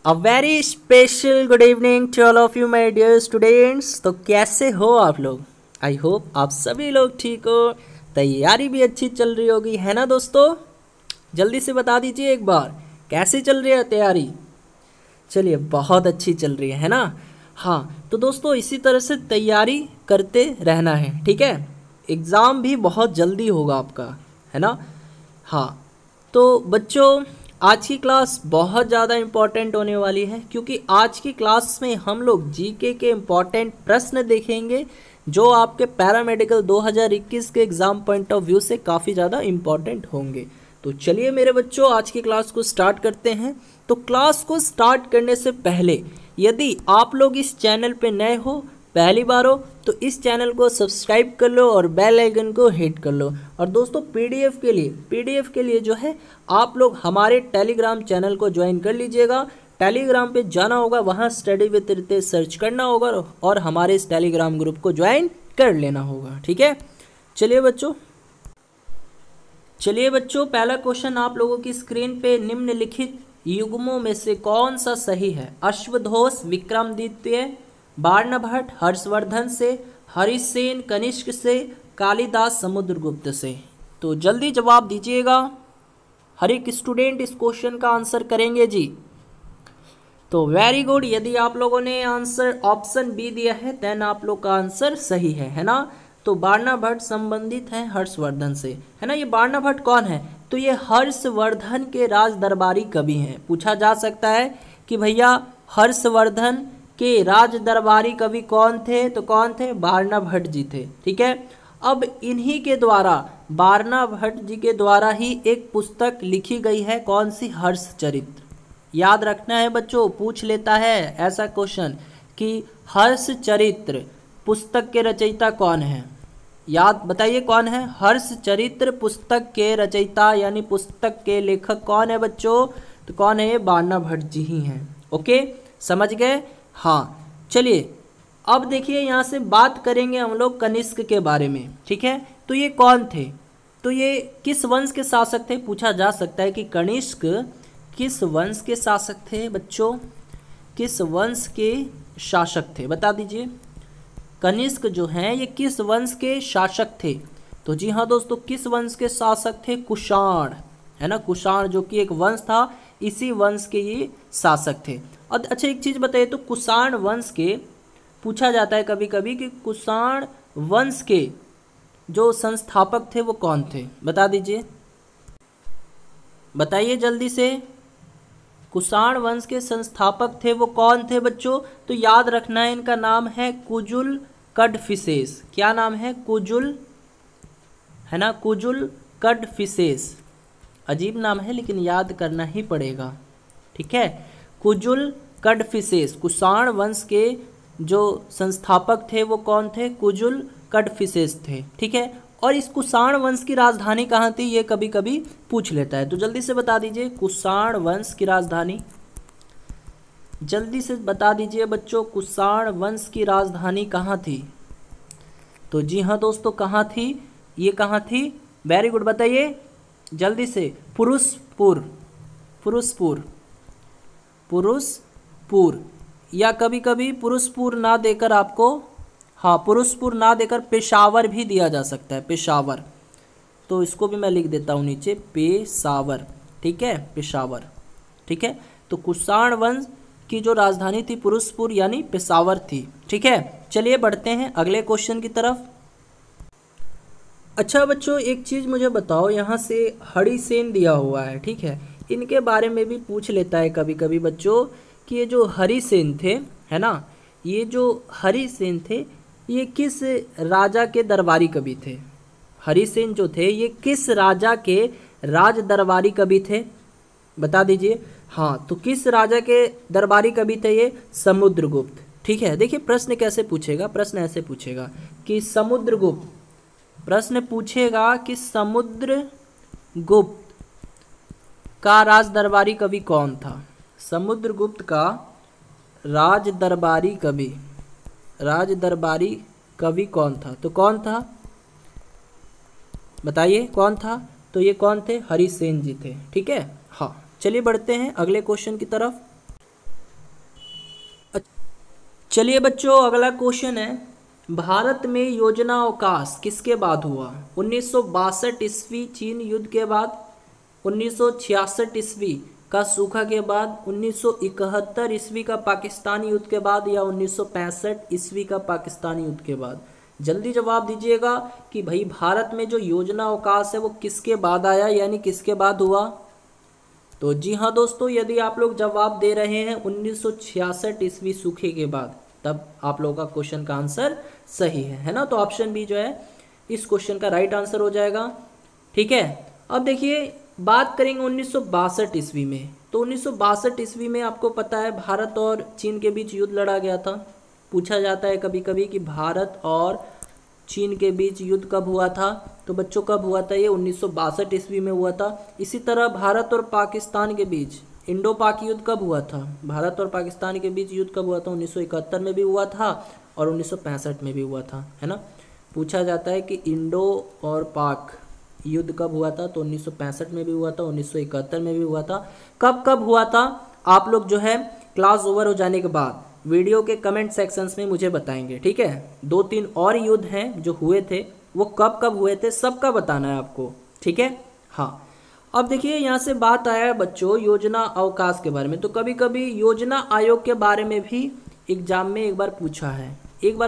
A very special good evening to all of you my dear students. तो कैसे हो आप लोग? आई होप आप सभी लोग ठीक हो, तैयारी भी अच्छी चल रही होगी, है ना दोस्तों? जल्दी से बता दीजिए एक बार, कैसे चल रही है तैयारी? चलिए, बहुत अच्छी चल रही है ना? हाँ, तो दोस्तों इसी तरह से तैयारी करते रहना है, ठीक है? एग्ज़ाम भी बहुत जल्दी होगा आपका, है ना? हाँ, तो बच्चों आज की क्लास बहुत ज़्यादा इम्पॉर्टेंट होने वाली है, क्योंकि आज की क्लास में हम लोग जीके के इम्पॉर्टेंट प्रश्न देखेंगे जो आपके पैरामेडिकल 2021 के एग्ज़ाम पॉइंट ऑफ व्यू से काफ़ी ज़्यादा इम्पॉर्टेंट होंगे। तो चलिए मेरे बच्चों, आज की क्लास को स्टार्ट करते हैं। तो क्लास को स्टार्ट करने से पहले यदि आप लोग इस चैनल पे नए हो, पहली बार हो, तो इस चैनल को सब्सक्राइब कर लो और बेल आइकन को हिट कर लो। और दोस्तों पीडीएफ के लिए जो है आप लोग हमारे टेलीग्राम चैनल को ज्वाइन कर लीजिएगा। टेलीग्राम पे जाना होगा, वहाँ स्टडी विद रितेश सर्च करना होगा और हमारे इस टेलीग्राम ग्रुप को ज्वाइन कर लेना होगा, ठीक है? चलिए बच्चों, पहला क्वेश्चन आप लोगों की स्क्रीन पे निम्नलिखित युग्मों में से कौन सा सही है? अश्वघोष विक्रमादित्य, बाणभट्ट हर्षवर्धन से, हरिसेन कनिष्क से, कालिदास समुद्रगुप्त से। तो जल्दी जवाब दीजिएगा। हर एक स्टूडेंट इस क्वेश्चन का आंसर करेंगे जी। तो वेरी गुड, यदि आप लोगों ने आंसर ऑप्शन बी दिया है देन आप लोग का आंसर सही है ना? तो बाणभट्ट संबंधित है हर्षवर्धन से, है ना? ये बाणभट्ट कौन है? तो ये हर्षवर्धन के राज दरबारी कवि हैं। पूछा जा सकता है कि भैया हर्षवर्धन के राज दरबारी कवि कौन थे? तो कौन थे? बाणभट्ट जी थे, ठीक है? अब इन्हीं के द्वारा, बाणभट्ट जी के द्वारा ही एक पुस्तक लिखी गई है, कौन सी? हर्षचरित्र। याद रखना है बच्चों, पूछ लेता है ऐसा क्वेश्चन कि हर्षचरित्र पुस्तक के रचयिता कौन है? याद बताइए कौन है? हर्षचरित्र पुस्तक के रचयिता यानी पुस्तक के लेखक कौन है बच्चों? तो कौन है? ये बाणभट्ट जी ही हैं। ओके, समझ गए? हाँ, चलिए अब देखिए, यहाँ से बात करेंगे हम लोग कनिष्क के बारे में, ठीक है? तो ये कौन थे? तो ये किस वंश के शासक थे? पूछा जा सकता है कि कनिष्क किस वंश के शासक थे बच्चों? किस वंश के शासक थे? बता दीजिए। कनिष्क जो हैं ये किस वंश के शासक थे? तो जी हाँ दोस्तों, किस वंश के शासक थे? कुषाण, है ना? कुषाण जो कि एक वंश था, इसी वंश के ये शासक थे। और अच्छा एक चीज़ बताइए, तो कुषाण वंश के पूछा जाता है कभी कभी कि कुषाण वंश के जो संस्थापक थे वो कौन थे? बता दीजिए, बताइए जल्दी से। कुषाण वंश के संस्थापक थे वो कौन थे बच्चों? तो याद रखना है, इनका नाम है कुजुल कडफिसेस। क्या नाम है? कुजुल, है ना? कुजुल कडफिसेस। अजीब नाम है लेकिन याद करना ही पड़ेगा, ठीक है? कुजुल कडफिसेस, कुषाण वंश के जो संस्थापक थे वो कौन थे? कुजुल कडफिसेस थे, ठीक है? और इस कुषाण वंश की राजधानी कहाँ थी? ये कभी कभी पूछ लेता है, तो जल्दी से बता दीजिए कुषाण वंश की राजधानी। जल्दी से बता दीजिए बच्चों, कुषाण वंश की राजधानी कहाँ थी? तो जी हाँ दोस्तों, कहाँ थी? ये कहाँ थी? वेरी गुड, बताइए जल्दी से। पुरुषपुर, पुरुषपुर, पुरुषपुर, या कभी कभी पुरुषपुर ना देकर आपको, हाँ पुरुषपुर ना देकर पेशावर भी दिया जा सकता है, पेशावर। तो इसको भी मैं लिख देता हूँ नीचे, पेशावर, ठीक है? पेशावर, ठीक है? तो कुषाण वंश की जो राजधानी थी पुरुषपुर यानी पेशावर थी, ठीक है? चलिए बढ़ते हैं अगले क्वेश्चन की तरफ। अच्छा बच्चों, एक चीज़ मुझे बताओ, यहाँ से हरिसेन दिया हुआ है, ठीक है? इनके बारे में भी पूछ लेता है कभी कभी बच्चों कि ये जो हरिसेन थे, है ना, ये जो हरिसेन थे ये किस राजा के दरबारी कवि थे? हरिसेन जो थे ये किस राजा के राज दरबारी कवि थे? बता दीजिए। हाँ, तो किस राजा के दरबारी कवि थे ये? समुद्रगुप्त, ठीक है? देखिए प्रश्न कैसे पूछेगा, प्रश्न ऐसे पूछेगा कि समुद्रगुप्त, प्रश्न पूछेगा कि समुद्रगुप्त का राज दरबारी कवि कौन था? समुद्रगुप्त का राज दरबारी कवि कौन था? तो कौन था? बताइए कौन था? तो ये कौन थे? हरिसेन जी थे, ठीक है? हाँ, चलिए बढ़ते हैं अगले क्वेश्चन की तरफ। चलिए बच्चों, अगला क्वेश्चन है, भारत में योजना अवकाश किसके बाद हुआ? 1962 ईस्वी चीन युद्ध के बाद, 1966 ईस्वी का सूखा के बाद, 1971 ईस्वी का पाकिस्तानी युद्ध के बाद, या 1965 ईस्वी का पाकिस्तानी युद्ध के बाद? जल्दी जवाब दीजिएगा कि भाई भारत में जो योजना अवकाश है वो किसके बाद आया, यानी किसके बाद हुआ? तो जी हाँ दोस्तों, यदि आप लोग जवाब दे रहे हैं 1966 ईस्वी सूखे के बाद, तब आप लोगों का क्वेश्चन का आंसर सही है ना। तो ऑप्शन बी जो है इस क्वेश्चन का राइट आंसर हो जाएगा। ठीक है, अब देखिए बात करेंगे 1962 ईस्वी में। तो 1962 ईस्वी में आपको पता है भारत और चीन के बीच युद्ध लड़ा गया था। पूछा जाता है कभी कभी कि भारत और चीन के बीच युद्ध कब हुआ था, तो बच्चों कब हुआ था? ये 1962 ईस्वी में हुआ था। इसी तरह भारत और पाकिस्तान के बीच इंडो पाक युद्ध कब हुआ था? भारत और पाकिस्तान के बीच युद्ध कब हुआ था? 1971 में भी हुआ था और 1965 में भी हुआ था, है ना। पूछा जाता है कि इंडो और पाक युद्ध कब हुआ था, तो 1965 में भी हुआ था, 1971 में भी हुआ था। कब कब हुआ था आप लोग जो है क्लास ओवर हो जाने के बाद वीडियो के कमेंट सेक्शंस में मुझे बताएंगे। ठीक है, 2-3 और युद्ध हैं जो हुए थे, वो कब कब हुए थे सबका बताना है आपको। ठीक है, हाँ। अब देखिए यहाँ से बात आया है बच्चों योजना अवकाश के बारे में। तो कभी कभी योजना आयोग के बारे में भी एग्जाम में एक बार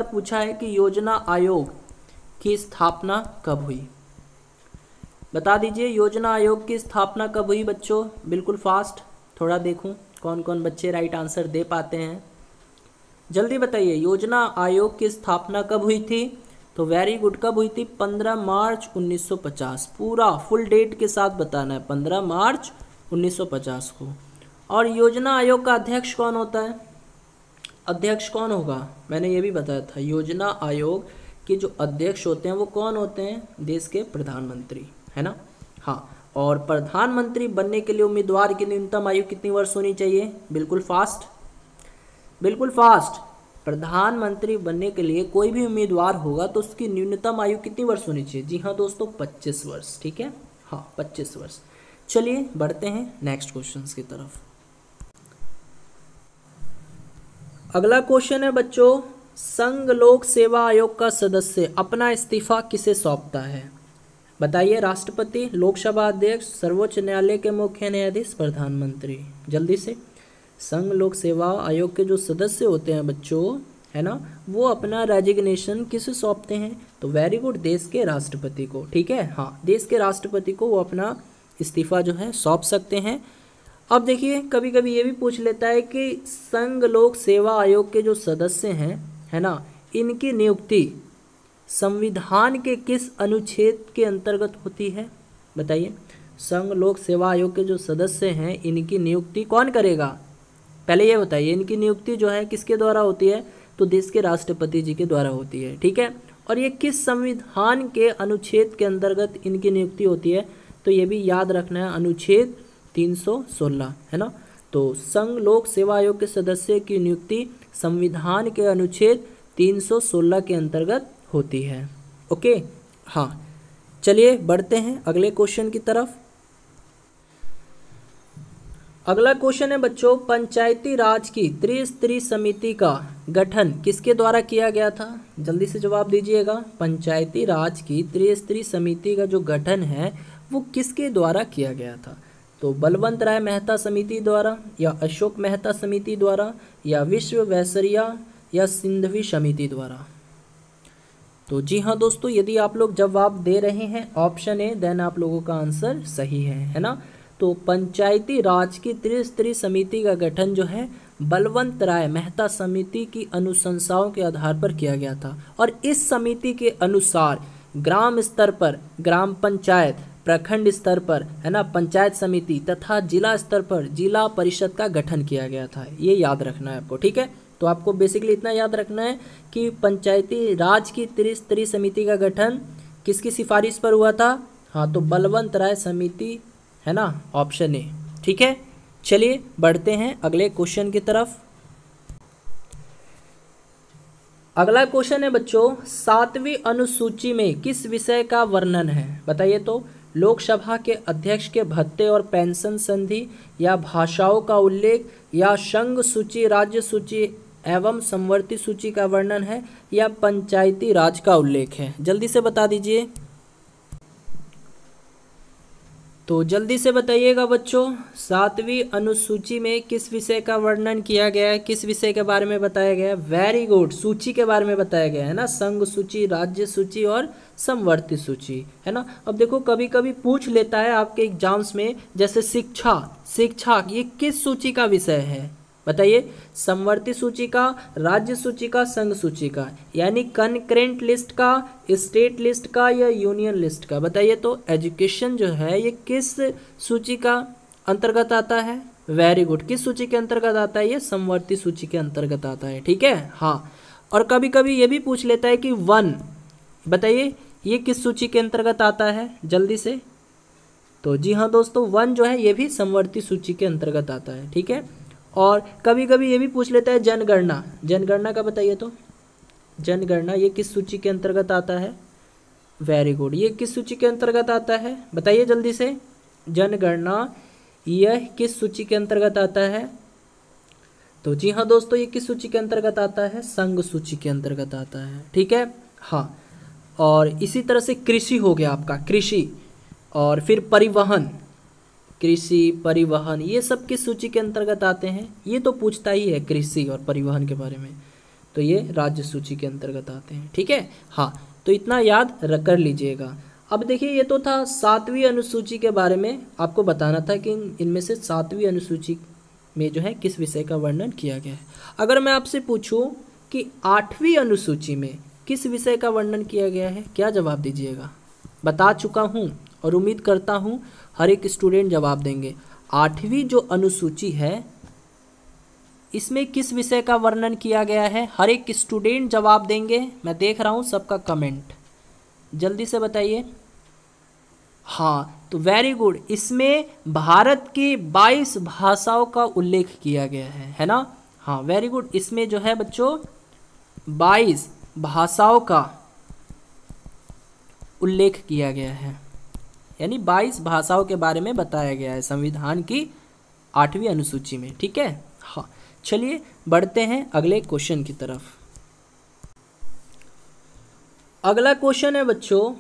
पूछा है कि योजना आयोग की स्थापना कब हुई? बता दीजिए योजना आयोग की स्थापना कब हुई बच्चों? बिल्कुल फास्ट, थोड़ा देखूं कौन कौन बच्चे राइट आंसर दे पाते हैं। जल्दी बताइए, योजना आयोग की स्थापना कब हुई थी? तो वेरी गुड, कब हुई थी? 15 मार्च 1950। पूरा फुल डेट के साथ बताना है, 15 मार्च 1950 को। और योजना आयोग का अध्यक्ष कौन होता है? अध्यक्ष कौन होगा? मैंने ये भी बताया था, योजना आयोग के जो अध्यक्ष होते हैं वो कौन होते हैं? देश के प्रधानमंत्री, है ना। हाँ, और प्रधानमंत्री बनने के लिए उम्मीदवार की न्यूनतम आयु कितनी वर्ष होनी चाहिए? बिल्कुल फास्ट, बिल्कुल फास्ट। प्रधानमंत्री बनने के लिए कोई भी उम्मीदवार होगा तो उसकी न्यूनतम आयु कितनी वर्ष होनी चाहिए? जी हाँ दोस्तों, 25 वर्ष। ठीक है, हाँ 25 वर्ष। चलिए बढ़ते हैं नेक्स्ट क्वेश्चंस की तरफ। अगला क्वेश्चन है बच्चों, संघ लोक सेवा आयोग का सदस्य अपना इस्तीफा किसे सौंपता है? बताइए, राष्ट्रपति, लोकसभा अध्यक्ष, सर्वोच्च न्यायालय के मुख्य न्यायाधीश, प्रधानमंत्री? जल्दी से। संघ लोक सेवा आयोग के जो सदस्य होते हैं बच्चों, है ना, वो अपना रेजिग्नेशन किसे सौंपते हैं? तो वेरी गुड, देश के राष्ट्रपति को। ठीक है, हाँ, देश के राष्ट्रपति को वो अपना इस्तीफा जो है सौंप सकते हैं। अब देखिए कभी कभी ये भी पूछ लेता है कि संघ लोक सेवा आयोग के जो सदस्य हैं, है ना, इनकी नियुक्ति संविधान के किस अनुच्छेद के अंतर्गत होती है? बताइए, संघ लोक सेवा आयोग के जो सदस्य हैं इनकी नियुक्ति कौन करेगा? पहले ये बताइए, इनकी नियुक्ति जो है किसके द्वारा होती है? तो देश के राष्ट्रपति जी के द्वारा होती है। ठीक है, और ये किस संविधान के अनुच्छेद के अंतर्गत इनकी नियुक्ति होती है? तो ये भी याद रखना है, अनुच्छेद 316, है ना। तो संघ लोक सेवा आयोग के सदस्य की नियुक्ति संविधान के अनुच्छेद 316 के अंतर्गत होती है। ओके, हाँ। चलिए बढ़ते हैं अगले क्वेश्चन की तरफ। अगला क्वेश्चन है बच्चों, पंचायती राज की त्रिस्तरीय समिति का गठन किसके द्वारा किया गया था? जल्दी से जवाब दीजिएगा। पंचायती राज की त्रिस्तरीय समिति का जो गठन है वो किसके द्वारा किया गया था? तो बलवंत राय मेहता समिति द्वारा, या अशोक मेहता समिति द्वारा, या विश्व वैसरिया या सिंधवी समिति द्वारा? तो जी हाँ दोस्तों, यदि आप लोग जवाब दे रहे हैं ऑप्शन ए, देन आप लोगों का आंसर सही है ना। तो पंचायती राज की त्रिस्तरीय समिति का गठन जो है बलवंत राय मेहता समिति की अनुशंसाओं के आधार पर किया गया था। और इस समिति के अनुसार ग्राम स्तर पर ग्राम पंचायत, प्रखंड स्तर पर, है ना, पंचायत समिति तथा जिला स्तर पर जिला परिषद का गठन किया गया था। ये याद रखना है आपको। ठीक है, तो आपको बेसिकली इतना याद रखना है कि पंचायती राज की त्रिस्तरीय समिति का गठन किसकी सिफारिश पर हुआ था? हाँ, तो बलवंत राय समिति, है ना, ऑप्शन ए। ठीक है, चलिए बढ़ते हैं अगले क्वेश्चन की तरफ। अगला क्वेश्चन है बच्चों, 7वीं अनुसूची में किस विषय का वर्णन है? बताइए तो। लोकसभा के अध्यक्ष के भत्ते और पेंशन संधि, या भाषाओं का उल्लेख, या संघ सूची, राज्य सूची, एवं समवर्ती सूची का वर्णन है या पंचायती राज का उल्लेख है? जल्दी से बता दीजिए। तो जल्दी से बताइएगा बच्चों, 7वीं अनुसूची में किस विषय का वर्णन किया गया है, किस विषय के बारे में बताया गया है? वेरी गुड, सूची के बारे में बताया गया है ना, संघ सूची, राज्य सूची और समवर्ती सूची, है ना। अब देखो कभी कभी पूछ लेता है आपके एग्जाम्स में, जैसे शिक्षा ये किस सूची का विषय है? बताइए, समवर्ती सूची का, राज्य सूची का, संघ सूची का, यानी कनकरेंट लिस्ट का, स्टेट लिस्ट का या यूनियन लिस्ट का? बताइए तो एजुकेशन जो है ये किस सूची का अंतर्गत आता है? वेरी गुड, किस सूची के अंतर्गत आता है? ये समवर्ती सूची के अंतर्गत आता है, ठीक है। हाँ, और कभी कभी ये भी पूछ लेता है कि वन, बताइए ये किस सूची के अंतर्गत आता है? जल्दी से। तो जी हाँ दोस्तों, वन जो है ये भी समवर्ती सूची के अंतर्गत आता है, ठीक है। और कभी कभी ये भी पूछ लेता है जनगणना का, बताइए तो जनगणना ये किस सूची के अंतर्गत आता है? वेरी गुड, ये किस सूची के अंतर्गत आता है? बताइए जल्दी से, जनगणना यह किस सूची के अंतर्गत आता है? तो जी हाँ दोस्तों, ये किस सूची के अंतर्गत आता है? संघ सूची के अंतर्गत आता है, ठीक है। हाँ, और इसी तरह से कृषि हो गया आपका, कृषि, और फिर परिवहन, कृषि, परिवहन, ये सब किस सूची के अंतर्गत आते हैं? ये तो पूछता ही है कृषि और परिवहन के बारे में, तो ये राज्य सूची के अंतर्गत आते हैं, ठीक है। हाँ, तो इतना याद कर लीजिएगा। अब देखिए, ये तो था 7वीं अनुसूची के बारे में आपको बताना था कि इनमें से 7वीं अनुसूची में जो है किस विषय का वर्णन किया गया है। अगर मैं आपसे पूछूं कि 8वीं अनुसूची में किस विषय का वर्णन किया गया है, क्या जवाब दीजिएगा? बता चुका हूँ और उम्मीद करता हूँ हर एक स्टूडेंट जवाब देंगे। 8वीं जो अनुसूची है इसमें किस विषय का वर्णन किया गया है? हर एक स्टूडेंट जवाब देंगे, मैं देख रहा हूँ सबका कमेंट, जल्दी से बताइए। हाँ, तो वेरी गुड, इसमें भारत की 22 भाषाओं का उल्लेख किया गया है ना। हाँ वेरी गुड, इसमें जो है बच्चों 22 भाषाओं का उल्लेख किया गया है, यानी 22 भाषाओं के बारे में बताया गया है संविधान की 8वीं अनुसूची में, ठीक है। हाँ, चलिए बढ़ते हैं अगले क्वेश्चन की तरफ। अगला क्वेश्चन है बच्चों,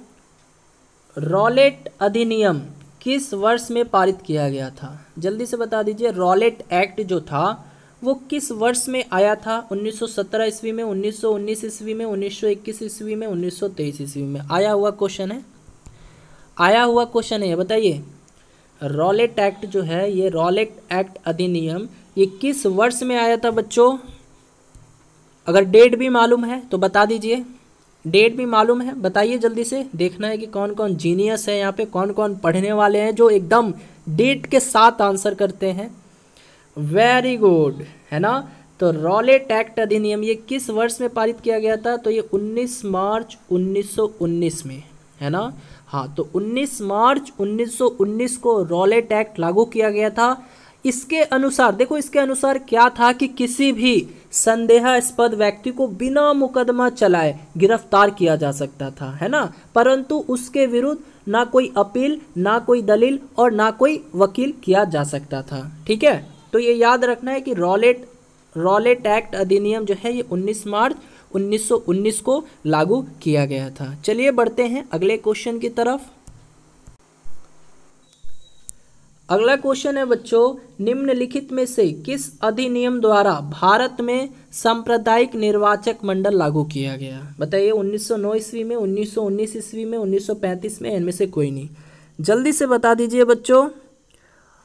रॉलेट अधिनियम किस वर्ष में पारित किया गया था? जल्दी से बता दीजिए, रॉलेट एक्ट जो था वो किस वर्ष में आया था? 1917 ईस्वी में, 1919 ईस्वी में, 1921 ईस्वी में, 1923 ईस्वी में? आया हुआ क्वेश्चन है, आया हुआ क्वेश्चन है, बताइए। रॉलेट एक्ट जो है, ये रॉलेट एक्ट अधिनियम ये किस वर्ष में आया था बच्चों? अगर डेट भी मालूम है तो बता दीजिए, डेट भी मालूम है बताइए जल्दी से। देखना है कि कौन कौन जीनियस है यहाँ पे, कौन कौन पढ़ने वाले हैं जो एकदम डेट के साथ आंसर करते हैं। वेरी गुड, है ना। तो रॉलेट एक्ट अधिनियम ये किस वर्ष में पारित किया गया था? तो ये 19 मार्च 1919 में, है ना। हाँ, तो 19 मार्च 1919 को रॉलेट एक्ट लागू किया गया था। इसके अनुसार देखो, इसके अनुसार क्या था कि किसी भी संदेहास्पद व्यक्ति को बिना मुकदमा चलाए गिरफ्तार किया जा सकता था, है ना, परंतु उसके विरुद्ध ना कोई अपील, ना कोई दलील और ना कोई वकील किया जा सकता था, ठीक है। तो ये याद रखना है कि रॉलेट एक्ट अधिनियम जो है ये 19 मार्च 1919 को लागू किया गया था। चलिए बढ़ते हैं अगले क्वेश्चन की तरफ। अगला क्वेश्चन है बच्चों, निम्नलिखित में से किस अधिनियम द्वारा भारत में सांप्रदायिक निर्वाचक मंडल लागू किया गया? बताइए, 1909 ईस्वी में, 1919 ईस्वी में, 1935 में, इनमें से कोई नहीं? जल्दी से बता दीजिए बच्चों।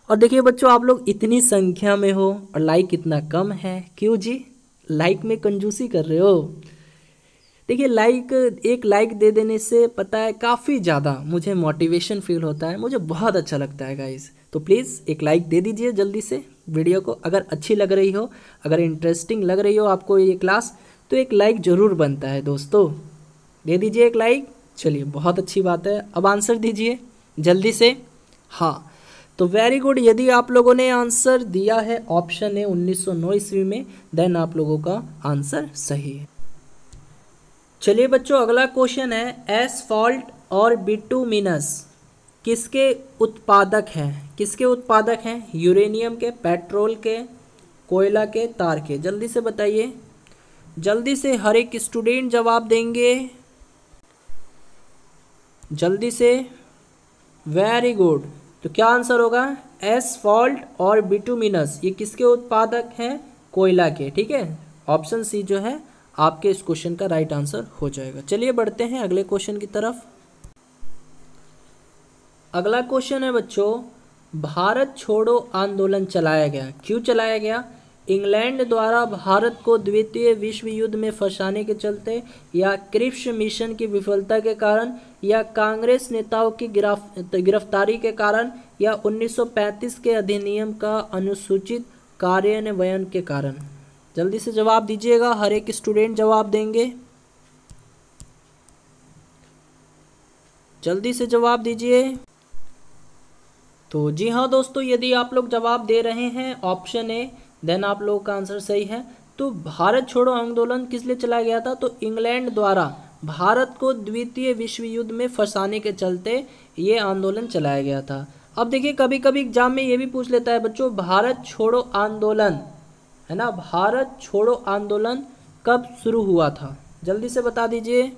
और देखिए बच्चों, आप लोग इतनी संख्या में हो और लाइक इतना कम है, क्यों जी? लाइक में कंजूसी कर रहे हो? देखिए, एक लाइक दे देने से पता है काफ़ी ज़्यादा मुझे मोटिवेशन फील होता है, मुझे बहुत अच्छा लगता है गाइस। तो प्लीज़ एक लाइक दे दीजिए जल्दी से वीडियो को। अगर अच्छी लग रही हो, अगर इंटरेस्टिंग लग रही हो आपको ये क्लास, तो एक लाइक ज़रूर बनता है दोस्तों, दे दीजिए एक लाइक। चलिए, बहुत अच्छी बात है। अब आंसर दीजिए जल्दी से। हाँ, तो वेरी गुड, यदि आप लोगों ने आंसर दिया है ऑप्शन है 1909 ईस्वी में, देन आप लोगों का आंसर सही है। चलिए बच्चों, अगला क्वेश्चन है, एसफॉल्ट और बिटुमिनस किसके उत्पादक हैं? किसके उत्पादक हैं? यूरेनियम के, पेट्रोल के, कोयला के, तार के? जल्दी से बताइए। जल्दी से हर एक स्टूडेंट जवाब देंगे, जल्दी से। Very good. तो क्या आंसर होगा? एसफॉल्ट और बिटुमिनस ये किसके उत्पादक हैं? कोयला के। ठीक है, ऑप्शन सी जो है आपके इस क्वेश्चन का राइट आंसर हो जाएगा। चलिए बढ़ते हैं अगले क्वेश्चन की तरफ। अगला क्वेश्चन है बच्चों, भारत छोड़ो आंदोलन चलाया गया, क्यों चलाया गया? इंग्लैंड द्वारा भारत को द्वितीय विश्व युद्ध में फंसाने के चलते, या क्रिप्स मिशन की विफलता के कारण, या कांग्रेस नेताओं की गिरफ्तारी के कारण, या 1935 के अधिनियम का अनुसूचित कार्यान्वयन के कारण? जल्दी से जवाब दीजिएगा, हर एक स्टूडेंट जवाब देंगे, जल्दी से जवाब दीजिए। तो जी हाँ दोस्तों, यदि आप लोग जवाब दे रहे हैं ऑप्शन ए, देन आप लोगों का आंसर सही है। तो भारत छोड़ो आंदोलन किस लिए चलाया गया था? तो इंग्लैंड द्वारा भारत को द्वितीय विश्व युद्ध में फंसाने के चलते ये आंदोलन चलाया गया था। अब देखिए, कभी कभी एग्जाम में ये भी पूछ लेता है बच्चों, भारत छोड़ो आंदोलन, है ना, भारत छोड़ो आंदोलन कब शुरू हुआ था? जल्दी से बता दीजिए।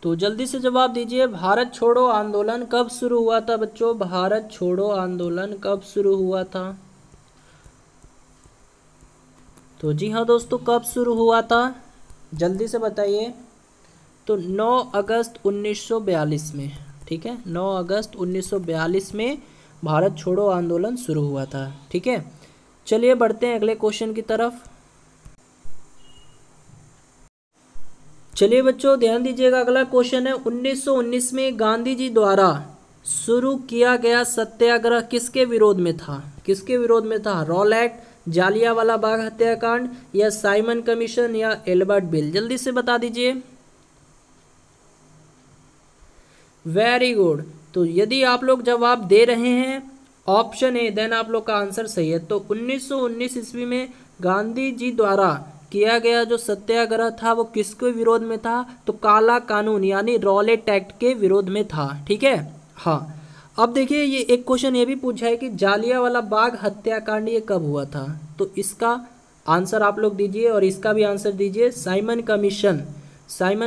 तो जल्दी से जवाब दीजिए, भारत छोड़ो आंदोलन कब शुरू हुआ था बच्चों? भारत छोड़ो आंदोलन कब शुरू हुआ था? तो जी हाँ दोस्तों, कब शुरू हुआ था? जल्दी से बताइए। तो 9 अगस्त 1942 में। ठीक है, 9 अगस्त 1942 में भारत छोड़ो आंदोलन शुरू हुआ था। ठीक है, चलिए बढ़ते हैं अगले क्वेश्चन की तरफ। चलिए बच्चों ध्यान दीजिएगा, अगला क्वेश्चन है, 1919 में गांधी जी द्वारा शुरू किया गया सत्याग्रह किसके विरोध में था? किसके विरोध में था? रॉलेट, जालियांवाला बाग हत्याकांड, या साइमन कमीशन, या एल्बर्ट बिल? जल्दी से बता दीजिए। Very good. तो यदि आप लोग जवाब दे रहे हैं ऑप्शन ए, देन आप लोग का आंसर सही है। तो 1919 ईस्वी में गांधी जी द्वारा किया गया जो सत्याग्रह था वो किसके विरोध में था? तो काला कानून यानी रॉलेट एक्ट के विरोध में था। ठीक है, हाँ। अब देखिए, ये एक क्वेश्चन ये भी पूछा है कि जालियांवाला बाग हत्याकांड ये कब हुआ था? तो इसका आंसर आप लोग दीजिए और इसका भी आंसर दीजिए। साइमन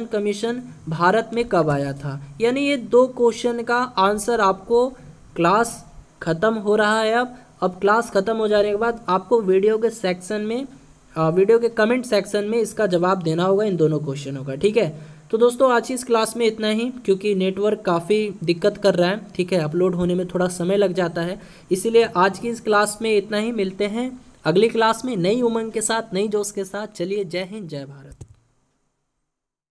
कमीशन भारत में कब आया था? यानी ये दो क्वेश्चन का आंसर आपको, क्लास खत्म हो रहा है अब क्लास खत्म हो जाने के बाद आपको वीडियो के सेक्शन में, वीडियो के कमेंट सेक्शन में इसका जवाब देना होगा इन दोनों क्वेश्चनों का। ठीक है, तो दोस्तों आज की इस क्लास में इतना ही, क्योंकि नेटवर्क काफ़ी दिक्कत कर रहा है। ठीक है, अपलोड होने में थोड़ा समय लग जाता है, इसीलिए आज की इस क्लास में इतना ही। मिलते हैं अगली क्लास में नई उमंग के साथ, नई जोश के साथ। चलिए, जय हिंद, जय भारत।